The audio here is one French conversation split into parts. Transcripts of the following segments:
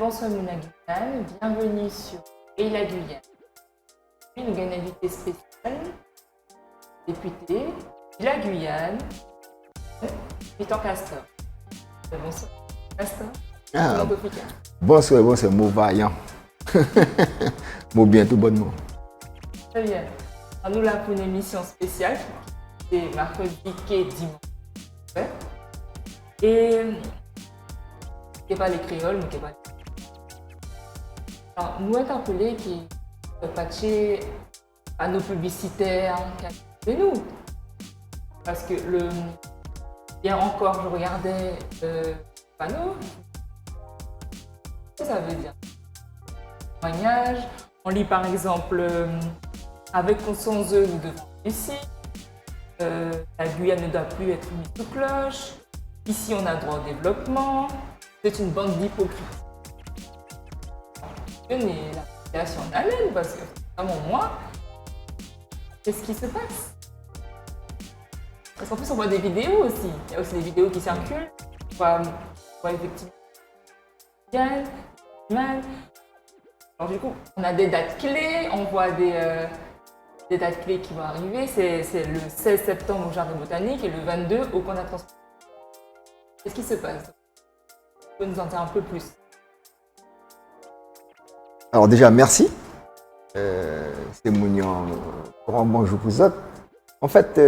bonsoir Mouna Guyane, bienvenue sur Et la Guyane. Nous avons un invité spécial, député de la Guyane, Peter Castor. Bonsoir Castor. Bonsoir, mot vaillant. Mot bien, tout bon mot. Très bien. Alors, nous là pour une émission spéciale, c'est mercredi et dimanche. Ouais. Et qui n'est pas les créoles, mais qui n'est pas. Alors, nous interpeller qui patcher à nos publicitaires de nous. Parce que hier encore, je regardais le panneau. Qu'est-ce que ça veut dire? Témoignage. On lit par exemple avec conscience nous devons ici. La Guyane ne doit plus être mise sous cloche. Ici, on a droit au développement. C'est une bande d'hypocrites. Je n'ai la population en haleine parce que, vraiment, moi, qu'est-ce qui se passe? Parce qu'en plus, on voit des vidéos aussi. Il y a aussi des vidéos qui circulent. On voit effectivement mal. Alors, du coup, on a des dates clés. On voit des dates clés qui vont arriver. C'est le 16 septembre au Jardin botanique et le 22 au camp de la transport. Qu'est-ce qui se passe? Vous pouvez nous en dire un peu plus? Alors déjà, merci. C'est mon grand bonjour pour ça. En fait,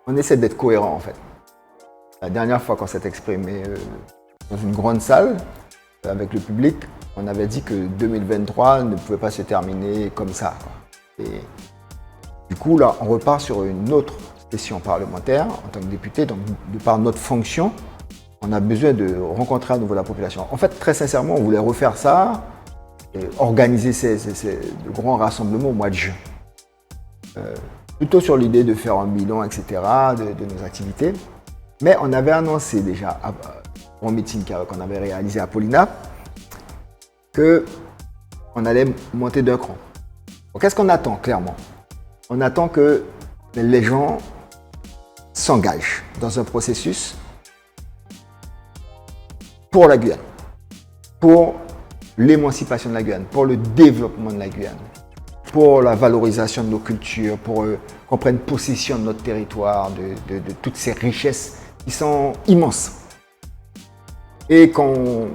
on essaie d'être cohérent en fait. La dernière fois qu'on s'est exprimé dans une grande salle avec le public, on avait dit que 2023 ne pouvait pas se terminer comme ça, quoi. Et du coup, là, on repart sur une autre session parlementaire en tant que député. Donc, de par notre fonction, on a besoin de rencontrer à nouveau la population. En fait, très sincèrement, on voulait refaire ça, et organiser de grands rassemblements au mois de juin. Plutôt sur l'idée de faire un bilan, etc., de nos activités. Mais on avait annoncé déjà, au meeting qu'on avait réalisé à Paulina, qu'on allait monter d'un cran. Qu'est-ce qu'on attend, clairement? On attend que les gens s'engagent dans un processus pour la Guyane, pour l'émancipation de la Guyane, pour le développement de la Guyane, pour la valorisation de nos cultures, pour qu'on prenne possession de notre territoire, de toutes ces richesses qui sont immenses. Et qu'on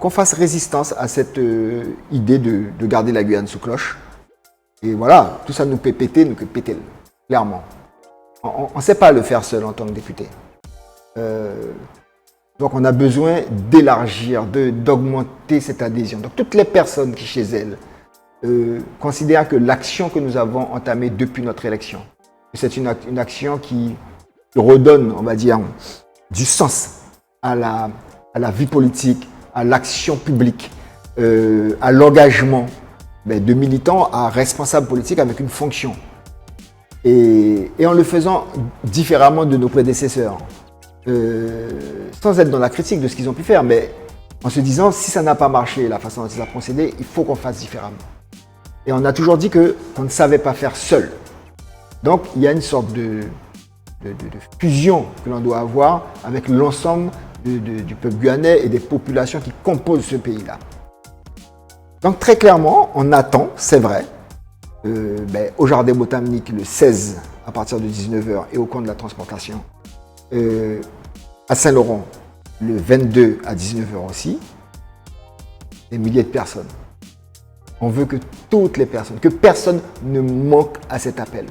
fasse résistance à cette idée de garder la Guyane sous cloche. Et voilà, tout ça nous peut péter, clairement. On ne sait pas le faire seul en tant que député. Donc on a besoin d'élargir, d'augmenter cette adhésion. Donc toutes les personnes qui chez elles considèrent que l'action que nous avons entamée depuis notre élection, c'est une action qui redonne, on va dire, du sens à la vie politique, à l'action publique, à l'engagement de militants, à responsables politiques avec une fonction. Et en le faisant différemment de nos prédécesseurs. Sans être dans la critique de ce qu'ils ont pu faire, mais en se disant, si ça n'a pas marché, la façon dont ils ont procédé, il faut qu'on fasse différemment. Et on a toujours dit qu'on ne savait pas faire seul. Donc, il y a une sorte de fusion que l'on doit avoir avec l'ensemble du peuple guyanais et des populations qui composent ce pays-là. Donc, très clairement, on attend, c'est vrai, au Jardin botanique le 16 à partir de 19h et au camp de la transportation, à Saint-Laurent, le 22 à 19h aussi, des milliers de personnes. On veut que toutes les personnes, que personne ne manque à cet appel.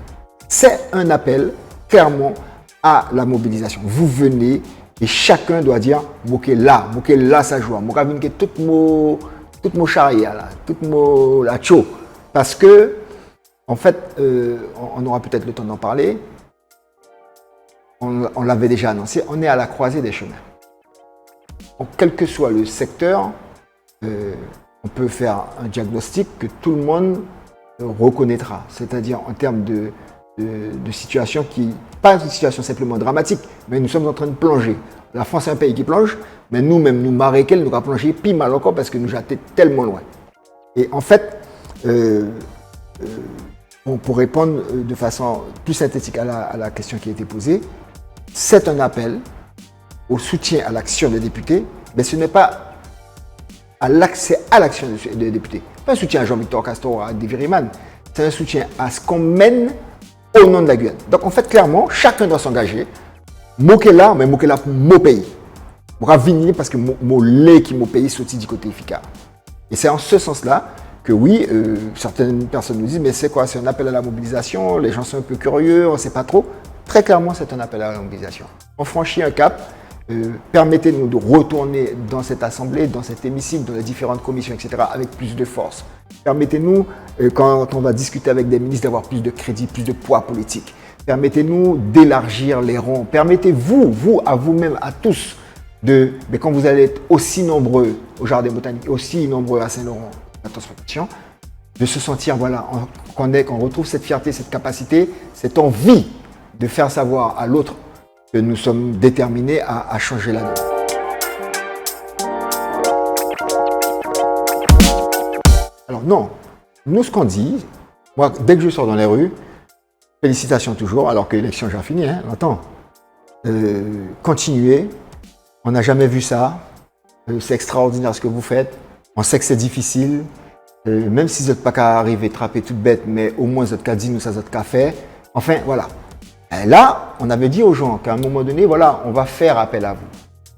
C'est un appel, clairement, à la mobilisation. Vous venez et chacun doit dire « moquez là sa joie, moquez tout mon charia, là, tout mon la cho ». Parce que, en fait, on aura peut-être le temps d'en parler, on l'avait déjà annoncé, on est à la croisée des chemins. Donc, quel que soit le secteur, on peut faire un diagnostic que tout le monde reconnaîtra. C'est-à-dire en termes de situation qui, pas une situation simplement dramatique, mais nous sommes en train de plonger. La France est un pays qui plonge, mais nous-mêmes, nous marquons, nous avons plongé pire mal encore parce que nous avons été tellement loin. Et en fait, pour répondre de façon plus synthétique à la question qui a été posée, c'est un appel au soutien à l'action des députés, mais ce n'est pas à l'accès à l'action des députés. Pas un soutien à Jean-Victor Castor, à Deviriman, c'est un soutien à ce qu'on mène au nom de la Guyane. Donc en fait, clairement, chacun doit s'engager. Mokela, mais Mokela pour mon pays. Pour venir parce que mon lait qui mon pays sorti du côté efficace. Et c'est en ce sens-là que oui, certaines personnes nous disent, mais c'est quoi? C'est un appel à la mobilisation, les gens sont un peu curieux, on ne sait pas trop. Très clairement, c'est un appel à la mobilisation. On franchit un cap, permettez-nous de retourner dans cette assemblée, dans cet hémicycle, dans les différentes commissions, etc., avec plus de force. Permettez-nous, quand on va discuter avec des ministres, d'avoir plus de crédit, plus de poids politique. Permettez-nous d'élargir les rangs. Permettez-vous, vous, à vous-même, à tous, mais quand vous allez être aussi nombreux au Jardin botanique, aussi nombreux à Saint-Laurent, de se sentir, voilà, qu'on retrouve cette fierté, cette capacité, cette envie de faire savoir à l'autre que nous sommes déterminés à changer la donne. Alors non, nous ce qu'on dit, moi dès que je sors dans les rues, félicitations toujours, alors que l'élection j'ai fini, hein, longtemps. Continuez, on n'a jamais vu ça, c'est extraordinaire ce que vous faites, on sait que c'est difficile, même si vous n'êtes pas qu'à arriver, trapper toute bête, mais au moins vous êtes qu'à dire nous ça vous êtes qu'à faire. Enfin voilà. Et là, on avait dit aux gens qu'à un moment donné, voilà, on va faire appel à vous.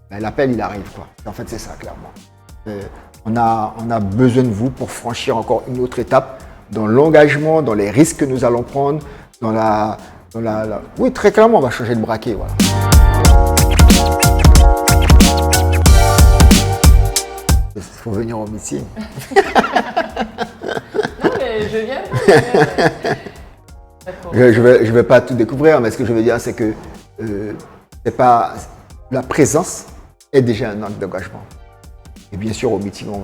Ben, l'appel, il arrive, quoi. En fait, c'est ça, clairement. On a besoin de vous pour franchir encore une autre étape dans l'engagement, dans les risques que nous allons prendre, Oui, très clairement, on va changer de braquet, voilà. Il faut venir au meeting. Non, mais je viens. Je vais pas tout découvrir, mais ce que je veux dire, c'est que c'est pas la présence est déjà un acte d'engagement. Et bien sûr, au meeting, il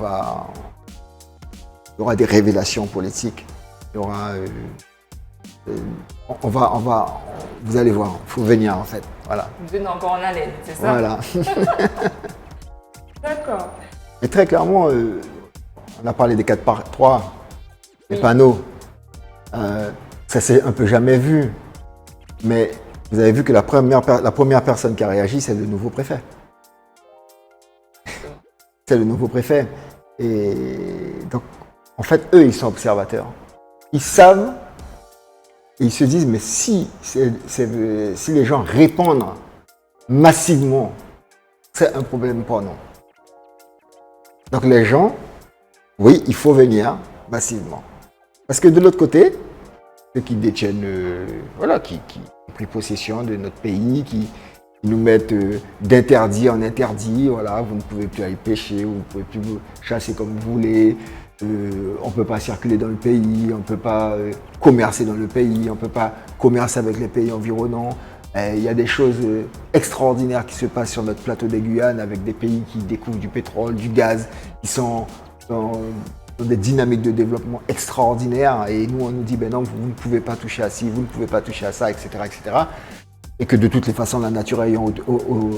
y aura des révélations politiques. Il y aura, vous allez voir, il faut venir en fait. Voilà. Vous venez encore en haleine, c'est ça? Voilà. D'accord. Et très clairement, on a parlé des 4x3, les panneaux. Ça s'est un peu jamais vu. Mais vous avez vu que la première personne qui a réagi, c'est le nouveau préfet. C'est le nouveau préfet. Et donc, en fait, eux, ils sont observateurs. Ils savent, et ils se disent, mais si les gens répondent massivement, c'est un problème pour nous. Donc les gens, oui, il faut venir massivement. Parce que de l'autre côté, ceux qui détiennent, qui ont pris possession de notre pays, qui nous mettent d'interdit en interdit, voilà, vous ne pouvez plus aller pêcher, vous ne pouvez plus vous chasser comme vous voulez, on ne peut pas circuler dans le pays, on ne peut pas commercer dans le pays, on ne peut pas commercer avec les pays environnants. Il y a des choses extraordinaires qui se passent sur notre plateau des Guyanes avec des pays qui découvrent du pétrole, du gaz, qui sont dans des dynamiques de développement extraordinaires. Et nous, on nous dit, ben non, vous ne pouvez pas toucher à ci, vous ne pouvez pas toucher à ça, etc., etc. Et que de toutes les façons, la nature ayant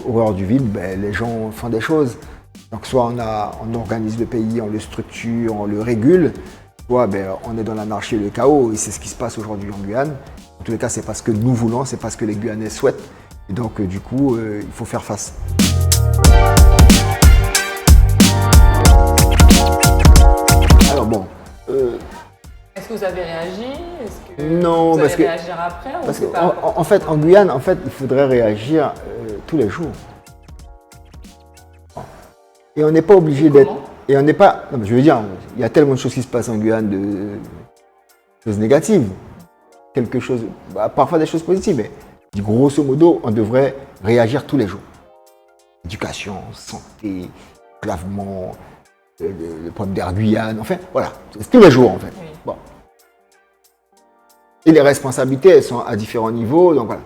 horreur du vide, ben, les gens font des choses. Donc soit on organise le pays, on le structure, on le régule, soit ben, on est dans l'anarchie et le chaos. Et c'est ce qui se passe aujourd'hui en Guyane. En tous les cas, c'est pas ce que nous voulons, c'est pas ce que les Guyanais souhaitent. Et donc, du coup, il faut faire face. Alors bon. Est-ce que vous avez réagi? Est-ce que non, vous parce allez que, réagir après ou parce c'est que pas en fait, en Guyane, il faudrait réagir tous les jours. Et on n'est pas obligé d'être. Et on n'est pas. Non, mais je veux dire, il y a tellement de choses qui se passent en Guyane, de choses négatives. Quelque chose, parfois des choses positives, mais grosso modo, on devrait réagir tous les jours. Éducation, santé, clavement, le problème d'Air Guyane, enfin, voilà, c'est tous les jours en fait. Oui. Bon. Et les responsabilités, elles sont à différents niveaux, donc voilà.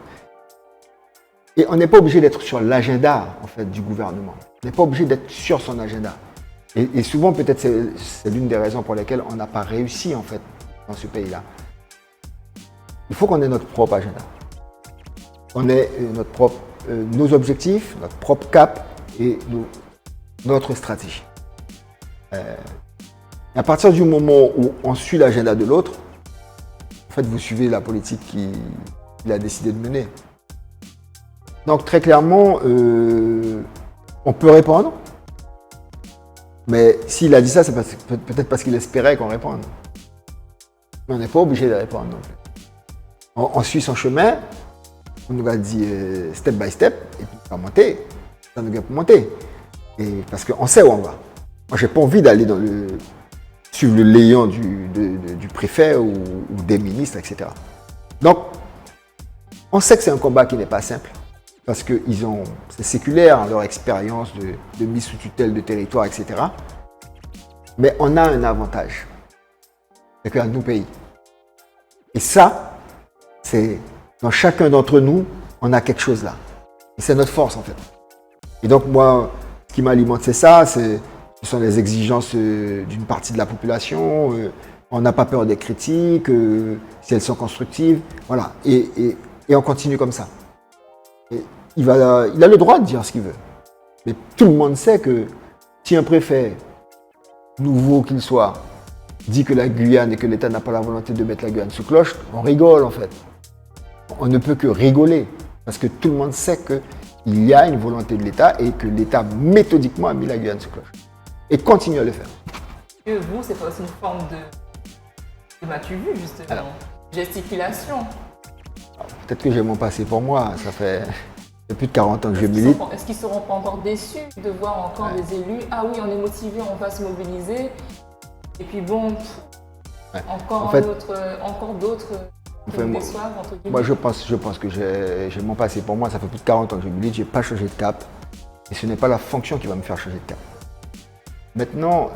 Et on n'est pas obligé d'être sur l'agenda en fait du gouvernement. On n'est pas obligé d'être sur son agenda. Et souvent, peut-être, c'est l'une des raisons pour lesquelles on n'a pas réussi en fait dans ce pays-là. Il faut qu'on ait notre propre agenda. On ait nos objectifs, notre propre cap et notre stratégie. À partir du moment où on suit l'agenda de l'autre, en fait, vous suivez la politique qu'il a décidé de mener. Donc très clairement, on peut répondre. Mais s'il a dit ça, c'est peut-être parce qu'il espérait qu'on réponde. Mais on n'est pas obligé de répondre non plus. On suit son chemin, on nous a dit step by step, et puis on va monter, ça nous a pour monter. Et parce qu'on sait où on va. Moi, j'ai pas envie d'aller suivre le léon du préfet ou des ministres, etc. Donc, on sait que c'est un combat qui n'est pas simple, parce que c'est séculaire, leur expérience de mise sous tutelle de territoire, etc. Mais on a un avantage, c'est qu'à nos pays. Et ça, c'est dans chacun d'entre nous, on a quelque chose là. Et c'est notre force en fait. Et donc moi, ce qui m'alimente, c'est ça, ce sont les exigences d'une partie de la population. On n'a pas peur des critiques, si elles sont constructives. Voilà. Et on continue comme ça. Et il a le droit de dire ce qu'il veut. Mais tout le monde sait que si un préfet, nouveau qu'il soit, dit que la Guyane et que l'État n'a pas la volonté de mettre la Guyane sous cloche, on rigole en fait. On ne peut que rigoler, parce que tout le monde sait qu'il y a une volonté de l'État et que l'État méthodiquement a mis la Guyane sous cloche. Et continue à le faire. Que vous, c'est pas aussi une forme de m'as-tu vu justement, alors, gesticulation. Peut-être que j'ai mon passé pour moi, ça fait plus de 40 ans que je milite. Est-ce qu'ils ne seront pas encore déçus de voir encore des élus? Ah oui, on est motivé, on va se mobiliser. Et puis bon, encore d'autres qui me déçoivent, entre guillemets. Moi, je pense que j'ai mon passé pour moi, ça fait plus de 40 ans que je milite, je n'ai pas changé de cap. Et ce n'est pas la fonction qui va me faire changer de cap. Maintenant,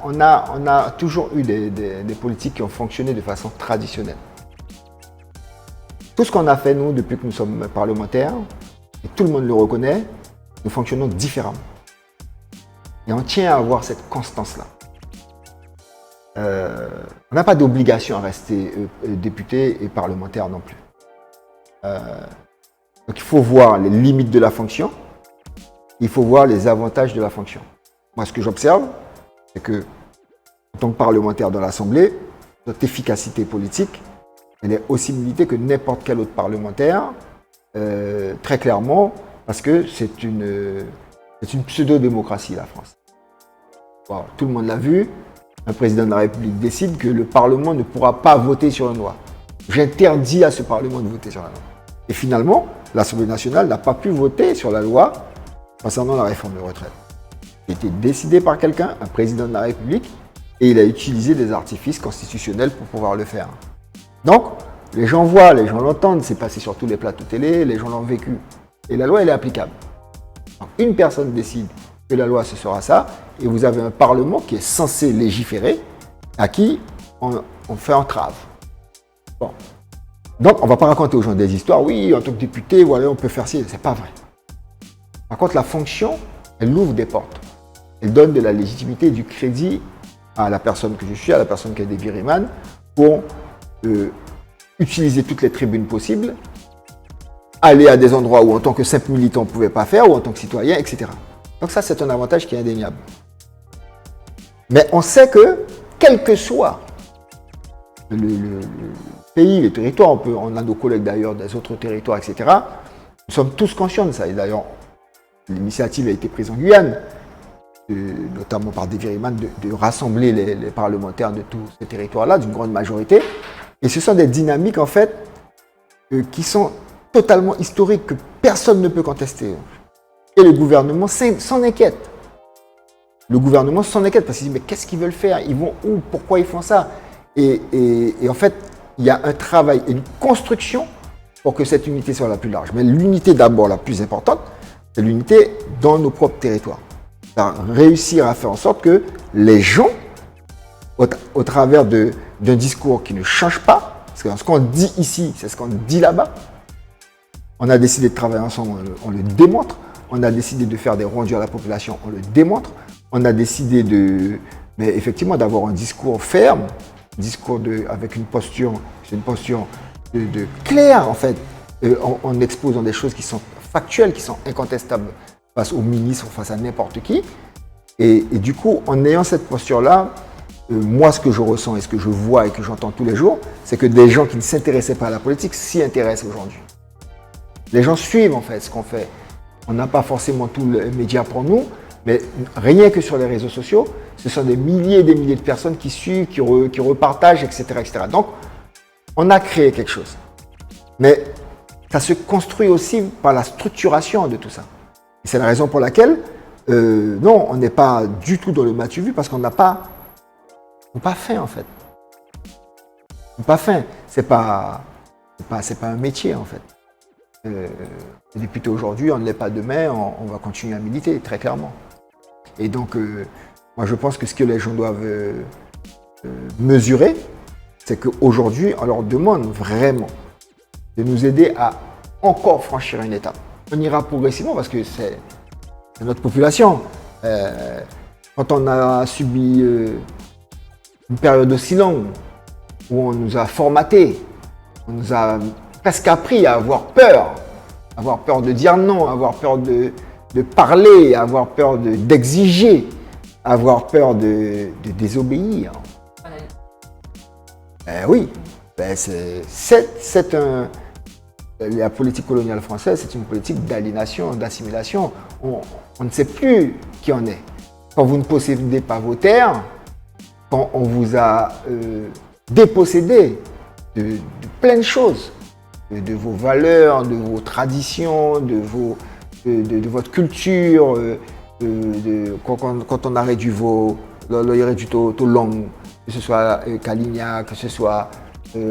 on a toujours eu des politiques qui ont fonctionné de façon traditionnelle. Tout ce qu'on a fait, nous, depuis que nous sommes parlementaires, et tout le monde le reconnaît, nous fonctionnons différemment. Et on tient à avoir cette constance-là. On n'a pas d'obligation à rester député et parlementaire non plus. Donc il faut voir les limites de la fonction, il faut voir les avantages de la fonction. Moi, ce que j'observe, c'est que, en tant que parlementaire dans l'Assemblée, notre efficacité politique, elle est aussi limitée que n'importe quel autre parlementaire, très clairement, parce que c'est une pseudo-démocratie, la France. Bon, tout le monde l'a vu, un président de la République décide que le Parlement ne pourra pas voter sur une loi. J'interdis à ce Parlement de voter sur la loi. Et finalement, l'Assemblée nationale n'a pas pu voter sur la loi concernant la réforme des retraites. Il a été décidé par quelqu'un, un président de la République, et il a utilisé des artifices constitutionnels pour pouvoir le faire. Donc, les gens voient, les gens l'entendent, c'est passé sur tous les plateaux télé, les gens l'ont vécu. Et la loi, elle est applicable. Donc, une personne décide que la loi, ce sera ça, et vous avez un Parlement qui est censé légiférer, à qui on fait entrave. Bon. Donc, on ne va pas raconter aux gens des histoires, oui, en tant que député, voilà, on peut faire ci, c'est pas vrai. Par contre, la fonction, elle ouvre des portes. Elle donne de la légitimité et du crédit à la personne que je suis, à la personne qui est Davy Riemann, pour utiliser toutes les tribunes possibles, aller à des endroits où en tant que simple militant on ne pouvait pas faire, ou en tant que citoyen, etc. Donc ça, c'est un avantage qui est indéniable. Mais on sait que, quel que soit le pays, les territoires, on a nos collègues d'ailleurs des autres territoires, etc., nous sommes tous conscients de ça. Et d'ailleurs, l'initiative a été prise en Guyane, notamment par Davy Riemann, de rassembler les parlementaires de tous ces territoires-là, d'une grande majorité. Et ce sont des dynamiques, en fait, qui sont totalement historiques, que personne ne peut contester. Et le gouvernement s'en inquiète. Le gouvernement s'en inquiète parce qu'il dit, mais qu'est-ce qu'ils veulent faire? Ils vont où? Pourquoi ils font ça? Et en fait, il y a un travail et une construction pour que cette unité soit la plus large. Mais l'unité d'abord la plus importante, c'est l'unité dans nos propres territoires. Réussir à faire en sorte que les gens, au travers d'un discours qui ne change pas, parce que ce qu'on dit ici, c'est ce qu'on dit là-bas, on a décidé de travailler ensemble, on le démontre, on a décidé de faire des rendus à la population, on le démontre, on a décidé effectivement d'avoir un discours ferme, avec une posture, de claire en fait, en exposant des choses qui sont factuelles, qui sont incontestables face aux ministres, face à n'importe qui. Et du coup, en ayant cette posture-là, moi, ce que je ressens et ce que je vois et que j'entends tous les jours, c'est que des gens qui ne s'intéressaient pas à la politique s'y intéressent aujourd'hui. Les gens suivent en fait ce qu'on fait. On n'a pas forcément tous les médias pour nous, mais rien que sur les réseaux sociaux, ce sont des milliers et des milliers de personnes qui suivent, qui repartagent, etc., etc. Donc, on a créé quelque chose. Mais ça se construit aussi par la structuration de tout ça. Et c'est la raison pour laquelle, non, on n'est pas du tout dans le matu vu parce qu'on n'a pas faim en fait. On n'a pas faim. C'est pas un métier en fait. Député aujourd'hui, on ne l'est pas demain, on va continuer à militer très clairement. Et donc, moi je pense que ce que les gens doivent mesurer, c'est qu'aujourd'hui, on leur demande vraiment de nous aider à encore franchir une étape. On ira progressivement parce que c'est notre population. Quand on a subi une période aussi longue où on nous a formaté, on nous a presque appris à avoir peur de dire non, avoir peur de parler, avoir peur d'exiger, avoir peur de désobéir. Oui, la politique coloniale française, c'est une politique d'aliénation, d'assimilation. On ne sait plus qui on est. Quand vous ne possédez pas vos terres, quand on vous a dépossédé de plein de choses, de vos valeurs, de vos traditions, de votre culture, quand on a réduit tout langue, que ce soit Kaligna, que ce soit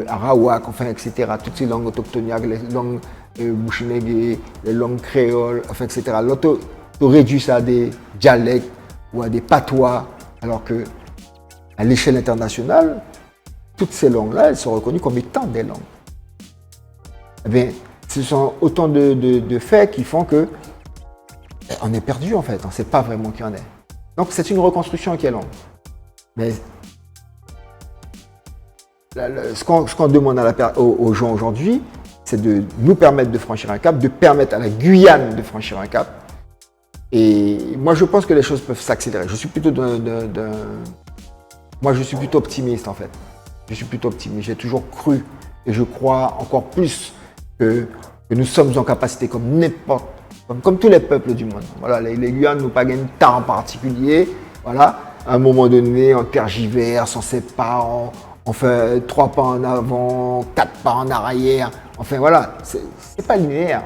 Arawak, enfin, etc. Toutes ces langues autochtoniques, les langues bouchinégué, les langues créoles, enfin, etc. L'autre réduit ça à des dialectes ou à des patois, alors que à l'échelle internationale, toutes ces langues-là, elles sont reconnues comme étant des langues. Eh bien, ce sont autant de faits qui font que on est perdu en fait, on ne sait pas vraiment qui on est. Donc c'est une reconstruction qui est longue. Mais ce qu'on demande aux gens aujourd'hui, c'est de nous permettre de franchir un cap, de permettre à la Guyane de franchir un cap. Et moi je pense que les choses peuvent s'accélérer. Je suis plutôt moi je suis plutôt optimiste en fait. Je suis plutôt optimiste. J'ai toujours cru et je crois encore plus que nous sommes en capacité comme tous les peuples du monde. Voilà, les Guyanes n'ont pas gagné de temps en particulier. Voilà, à un moment donné, on tergiverse, on ne sait pas, on fait 3 pas en avant, 4 pas en arrière. Enfin voilà, c'est pas linéaire.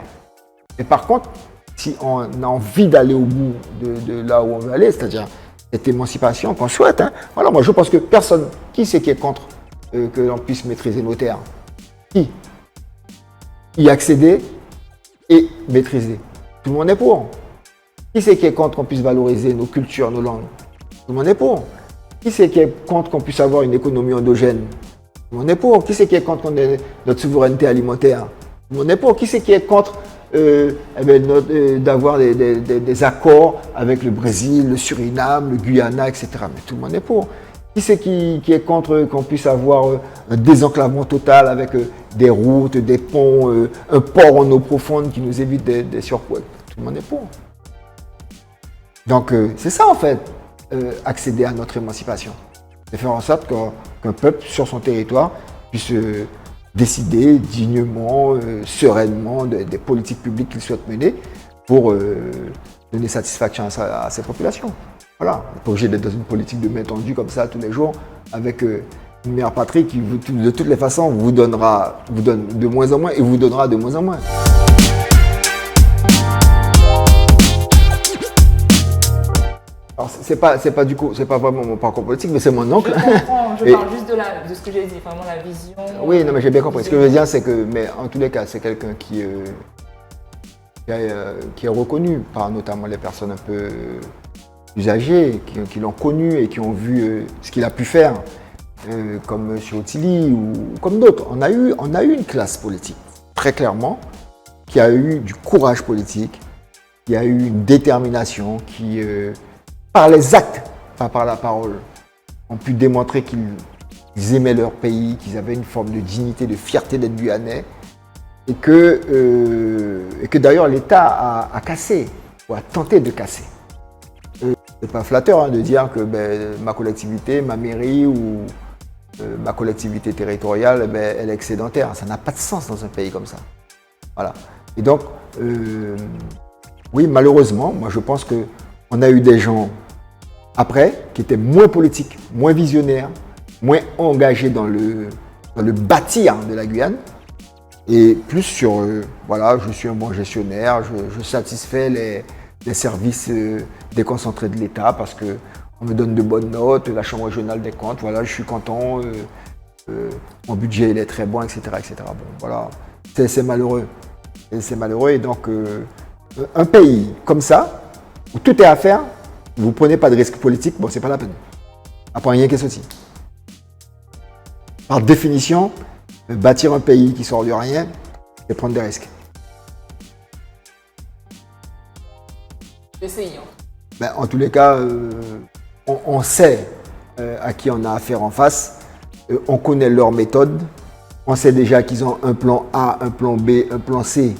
Mais par contre, si on a envie d'aller au bout de là où on veut aller, c'est-à-dire cette émancipation qu'on souhaite, voilà, moi je pense que personne, qui c'est qui est contre que l'on puisse maîtriser nos terres? Qui y accéder et maîtriser? Tout le monde est pour. Qui c'est qui est contre qu'on puisse valoriser nos cultures, nos langues? Tout le monde est pour. Qui c'est qui est contre qu'on puisse avoir une économie endogène? Tout le monde est pour. Qui c'est qui est contre qu'on ait notre souveraineté alimentaire? Tout le monde est pour. Qui c'est qui est contre d'avoir des accords avec le Brésil, le Suriname, le Guyana, etc. Mais tout le monde est pour. Qui c'est qui est contre qu'on puisse avoir un désenclavement total avec des routes, des ponts, un port en eau profonde qui nous évite des surpoids? Tout le monde est pour. Donc c'est ça en fait, accéder à notre émancipation. C'est faire en sorte qu'un peuple sur son territoire puisse décider dignement, sereinement des politiques publiques qu'il souhaite mener pour donner satisfaction à ses populations. Voilà, on n'est pas obligé d'être dans une politique de main tendue comme ça tous les jours avec une mère patrie qui, de toutes les façons, vous donne de moins en moins et vous donnera de moins en moins. Alors, c'est pas vraiment mon parcours politique, mais c'est mon oncle. Je comprends, je parle juste de ce que j'ai dit, vraiment la vision. Oui, non, mais j'ai bien compris. Ce que je veux dire, c'est que, mais en tous les cas, c'est quelqu'un qui est reconnu par notamment les personnes un peu usagers, qui l'ont connu et qui ont vu ce qu'il a pu faire, comme M. Otili ou comme d'autres. On a eu une classe politique, très clairement, qui a eu du courage politique, qui a eu une détermination, qui, par les actes, pas par la parole, ont pu démontrer qu'ils aimaient leur pays, qu'ils avaient une forme de dignité, de fierté d'être guyanais, et que d'ailleurs l'État a cassé, ou a tenté de casser. C'est pas flatteur de dire que ma collectivité, ma mairie ou ma collectivité territoriale, elle est excédentaire. Ça n'a pas de sens dans un pays comme ça. Voilà. Et donc, Oui, malheureusement, moi je pense qu'on a eu des gens après qui étaient moins politiques, moins visionnaires, moins engagés dans le bâtir de la Guyane et plus sur, voilà, je suis un bon gestionnaire, je satisfais les services déconcentrés de l'État parce qu'on me donne de bonnes notes, la Chambre régionale des comptes, voilà, je suis content, mon budget il est très bon, etc. etc. Bon, voilà, c'est malheureux. C'est malheureux et donc un pays comme ça, où tout est à faire, vous ne prenez pas de risque politique, bon, c'est pas la peine. Après, rien qui est sorti. Par définition, bâtir un pays qui sort de rien, c'est prendre des risques. Essayons. Ben, en tous les cas, on sait à qui on a affaire en face, on connaît leurs méthodes, on sait déjà qu'ils ont un plan A, un plan B, un plan C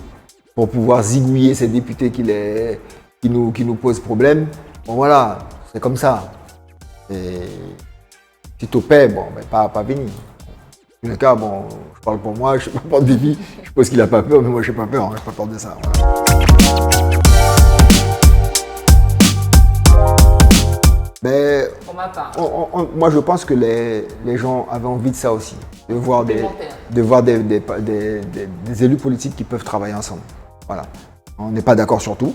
pour pouvoir zigouiller ces députés qui nous posent problème. Bon voilà, c'est comme ça. Et si tu paies, bon, ben, pas béni. En tous les cas, bon, je parle pour moi, je ne sais pas pour Davy, je pense qu'il n'a pas peur, mais moi je n'ai pas peur, je n'ai pas peur de ça. Voilà. Mais Pour ma part. moi, je pense que les gens avaient envie de ça aussi, de voir des élus politiques qui peuvent travailler ensemble. Voilà. On n'est pas d'accord sur tout.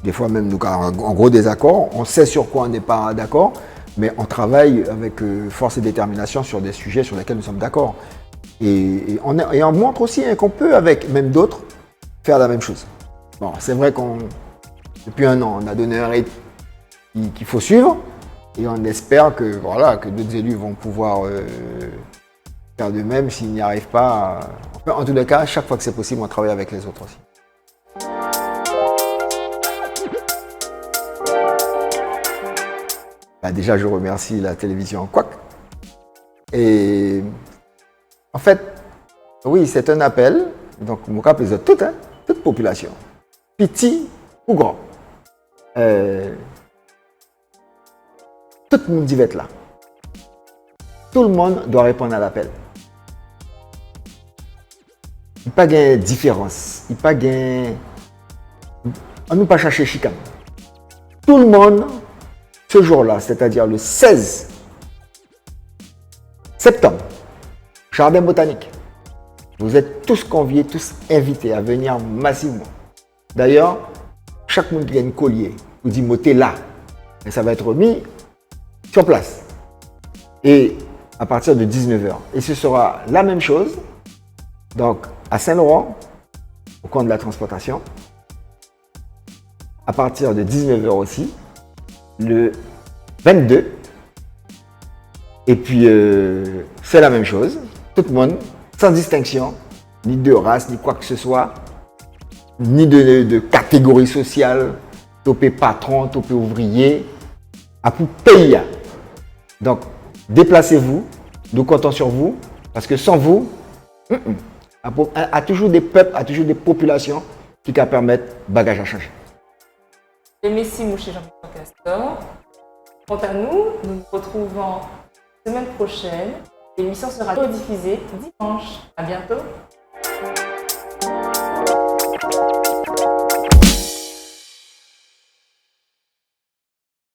Des fois même, nous, en gros désaccord. On sait sur quoi on n'est pas d'accord, mais on travaille avec force et détermination sur des sujets sur lesquels nous sommes d'accord. Et on montre aussi qu'on peut, avec même d'autres, faire la même chose. Bon, c'est vrai depuis un an, on a donné un rythme qu'il faut suivre. Et on espère que, voilà, que d'autres élus vont pouvoir faire de même s'ils n'y arrivent pas. En tous les cas, chaque fois que c'est possible, on travaille avec les autres aussi. Bah déjà, je remercie la télévision Quack. Et en fait, oui, c'est un appel. Donc, mon cas plaisir toute population, petit ou grand. Tout le monde va être là. Tout le monde doit répondre à l'appel. Il n'y a pas de différence. Il n'y a pas de... On ne pas chercher chicane. Tout le monde, ce jour-là, c'est-à-dire le 16 septembre, Jardin botanique. Vous êtes tous conviés, tous invités à venir massivement. D'ailleurs, chaque monde qui a une collier vous dit motez là. Et ça va être remis sur place. Et à partir de 19h. Et ce sera la même chose. Donc, à Saint-Laurent, au coin de la transportation. À partir de 19h aussi. Le 22. Et puis, c'est la même chose. Tout le monde, sans distinction, ni de race, ni quoi que ce soit, ni de catégorie sociale, topé patron, topé ouvrier, à pour payer. Donc, déplacez-vous, nous comptons sur vous, parce que sans vous, à toujours des peuples, à toujours des populations qui peuvent permettre bagage à changer. Et merci, mon cher Jean-Michel Castor. Quant à nous, nous nous retrouvons la semaine prochaine. L'émission sera rediffusée dimanche. À bientôt.